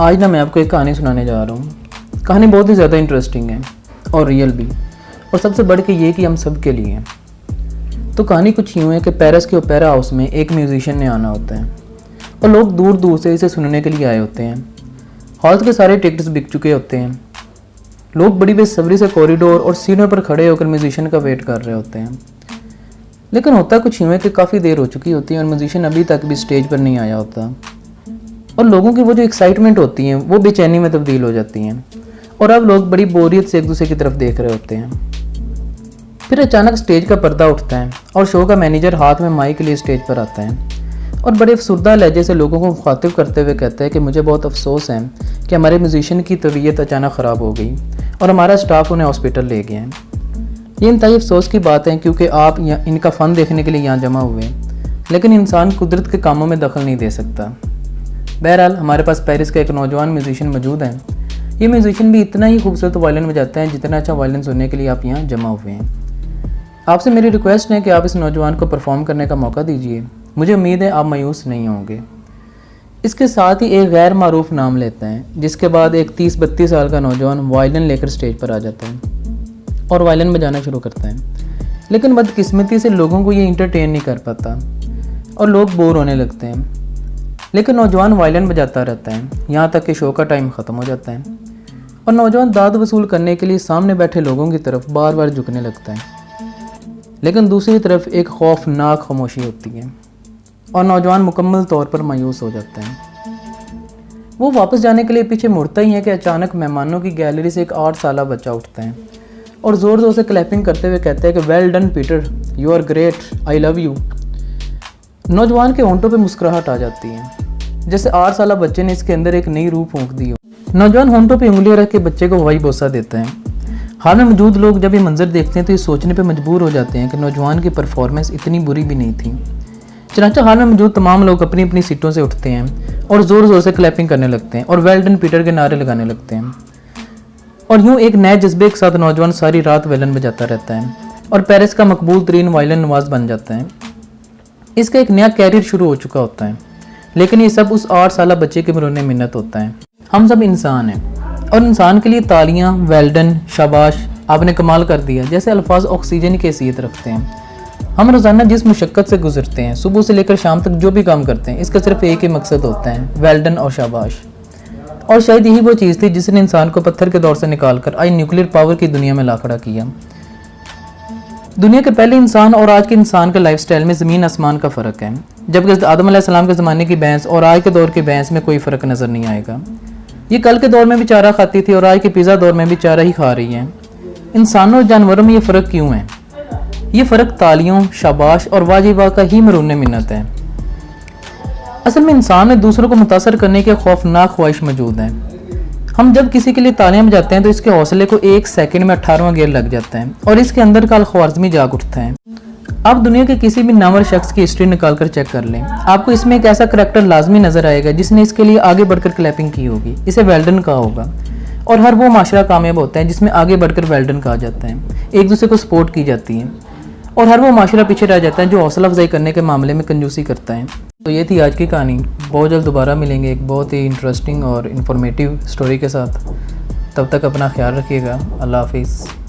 आज ना मैं आपको एक कहानी सुनाने जा रहा हूँ। कहानी बहुत ही ज़्यादा इंटरेस्टिंग है और रियल भी, और सबसे बढ़ के ये कि हम सब के लिए है। तो कहानी कुछ यूँ है कि पेरिस के ओपेरा हाउस में एक म्यूजिशियन ने आना होता है और लोग दूर दूर से इसे सुनने के लिए आए होते हैं। हॉल्स के सारे टिकट्स बिक चुके होते हैं। लोग बड़ी बेसब्री से कॉरिडोर और सीढ़ियों पर खड़े होकर म्यूजिशियन का वेट कर रहे होते हैं। लेकिन होता कुछ यूँ है कि काफ़ी देर हो चुकी होती है और म्यूजिशियन अभी तक भी स्टेज पर नहीं आया होता, और लोगों की वो जो एक्साइटमेंट होती है वो बेचैनी में तब्दील हो जाती हैं, और अब लोग बड़ी बोरियत से एक दूसरे की तरफ देख रहे होते हैं। फिर अचानक स्टेज का पर्दा उठता है और शो का मैनेजर हाथ में माइक लिए स्टेज पर आता है और बड़े अफसरदा लहजे से लोगों को मुखातिब करते हुए कहता है कि मुझे बहुत अफसोस है कि हमारे म्यूजिशियन की तबीयत अचानक ख़राब हो गई और हमारा स्टाफ उन्हें हॉस्पिटल ले गया है। ये इंतहाई अफसोस की बात है क्योंकि आप इनका फ़न देखने के लिए यहाँ जमा हुए, लेकिन इंसान कुदरत के कामों में दखल नहीं दे सकता। बहरहाल हमारे पास पेरिस का एक नौजवान म्यूजिशियन मौजूद है। ये म्यूजिशियन भी इतना ही खूबसूरत वायलिन बजाता है जितना अच्छा वायलिन सुनने के लिए आप यहाँ जमा हुए हैं। आपसे मेरी रिक्वेस्ट है कि आप इस नौजवान को परफॉर्म करने का मौका दीजिए। मुझे उम्मीद है आप मायूस नहीं होंगे। इसके साथ ही एक गैर मारूफ नाम लेता है, जिसके बाद एक 30-32 साल का नौजवान वायलिन लेकर स्टेज पर आ जाता है और वायलिन बजाना शुरू करता है। लेकिन बदकिस्मती से लोगों को ये इंटरटेन नहीं कर पाता और लोग बोर होने लगते हैं। लेकिन नौजवान वायलिन बजाता रहता है यहाँ तक कि शो का टाइम ख़त्म हो जाता है और नौजवान दाद वसूल करने के लिए सामने बैठे लोगों की तरफ बार बार झुकने लगता है। लेकिन दूसरी तरफ एक खौफनाक खामोशी होती है और नौजवान मुकम्मल तौर पर मायूस हो जाता है। वो वापस जाने के लिए पीछे मुड़ता ही है कि अचानक मेहमानों की गैलरी से एक 8 साला बच्चा उठता है और ज़ोर ज़ोर से क्लैपिंग करते हुए कहता है कि well done Peter, you are great, I love you. नौजवान के होंठों पे मुस्कुराहट आ जाती है, जैसे 8 साला बच्चे ने इसके अंदर एक नई रूह फूंक दी हो। नौजवान होंठों पे उंगलियां रख के बच्चे को हवाई बोसा देता है। हाल में मौजूद लोग जब ये मंजर देखते हैं तो ये सोचने पे मजबूर हो जाते हैं कि नौजवान की परफॉर्मेंस इतनी बुरी भी नहीं थी। चनाचा हाल में मौजूद तमाम लोग अपनी अपनी सीटों से उठते हैं और ज़ोर ज़ोर से क्लैपिंग करने लगते हैं और वेल डन पीटर के नारे लगाने लगते हैं। और यूँ एक नए जज्बे के साथ नौजवान सारी रात वायलिन बजाता रहता है और पेरिस का मकबूल तरीन वायलिन नवाज बन जाता है। इसका एक नया कैरियर शुरू हो चुका होता है, लेकिन ये सब उस 8 साला बच्चे के मरोने मिन्नत होता है। हम सब इंसान हैं और इंसान के लिए तालियां, वेल्डन, शाबाश, आपने कमाल कर दिया जैसे अल्फाज ऑक्सीजन की हैसियत रखते हैं। हम रोज़ाना जिस मुशक्क़त से गुजरते हैं, सुबह से लेकर शाम तक जो भी काम करते हैं, इसका सिर्फ एक ही मकसद होता है, वेल्डन और शाबाश। और शायद यही वो चीज़ थी जिसने इंसान को पत्थर के दौर से निकाल कर आज न्यूक्लियर पावर की दुनिया में ला खड़ा किया। दुनिया के पहले इंसान और आज के इंसान के लाइफस्टाइल में ज़मीन आसमान का फ़र्क है। जबकि आदम अलैहिस्सलाम के ज़माने की भैंस और आज के दौर की भैंस में कोई फ़र्क नज़र नहीं आएगा। ये कल के दौर में भी चारा खाती थी और आज के पिज़्ज़ा दौर में भी चारा ही खा रही है। इंसानों और जानवरों में ये फ़र्क क्यों है? ये फ़र्क तालियों, शाबाश और वाजिबा का ही मरूने मिन्नत है। असल में इंसान में दूसरों को मुतासर करने की खौफनाक ख्वाहिश मौजूद है। हम जब किसी के लिए तालियां बजाते हैं तो इसके हौसले को 1 सेकंड में 18वां गियर लग जाता है और इसके अंदर का ख्वारिज़मी जाग उठता है। आप दुनिया के किसी भी नामवर शख्स की हिस्ट्री निकाल कर चेक कर लें, आपको इसमें एक ऐसा करैक्टर लाजमी नजर आएगा जिसने इसके लिए आगे बढ़कर क्लैपिंग की होगी, इसे वेल्डन कहा होगा। और हर वो माशरा कामयाब होता है जिसमें आगे बढ़कर वेल्डन कहा जाता है, एक दूसरे को सपोर्ट की जाती है। और हर वो माशरा पीछे रह जाता है जो हौसला अफजाई करने के मामले में कंजूसी करता है। तो ये थी आज की कहानी। बहुत जल्द दोबारा मिलेंगे एक बहुत ही इंटरेस्टिंग और इन्फॉर्मेटिव स्टोरी के साथ। तब तक अपना ख्याल रखिएगा। अल्लाह हाफिज़।